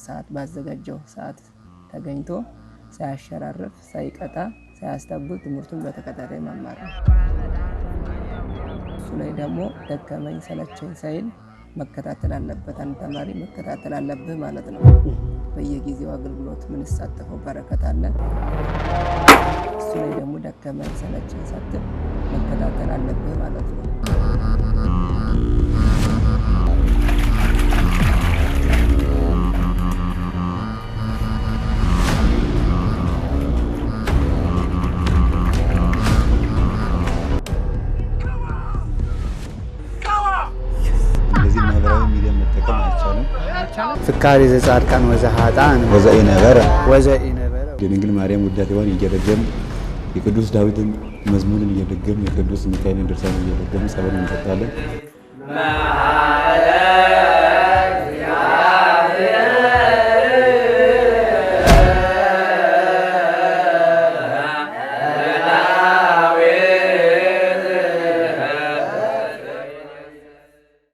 ሰዓት ባዘጋጀው ሰዓት ተገኝቶ ሳያሸራርፍ ሳይቀጣ ሳያስተብቅ ትምህርቱን በተከታታይ መማር ነው። እሱ ላይ ደግሞ ደከመኝ ሰለቸኝ ሳይል መከታተል አለበት። አንድ ተማሪ መከታተል አለብህ ማለት ነው። በየጊዜው አገልግሎት ምን ይሳተፈው በረከት አለ። እሱ ላይ ደግሞ ደከመኝ ሰለቸኝ ሳትል መከታተል አለብህ ማለት ነው። ፍካሬ ዘጻድቃን ወዘኃጥአን ወዘኢነበረ ድንግል ማርያም ውዳሴዋን እየደገም የቅዱስ ዳዊትን መዝሙርን እየደገም የቅዱስ ሚካኤልን ድርሳን እየደገም ጸበል እንጠጣለን።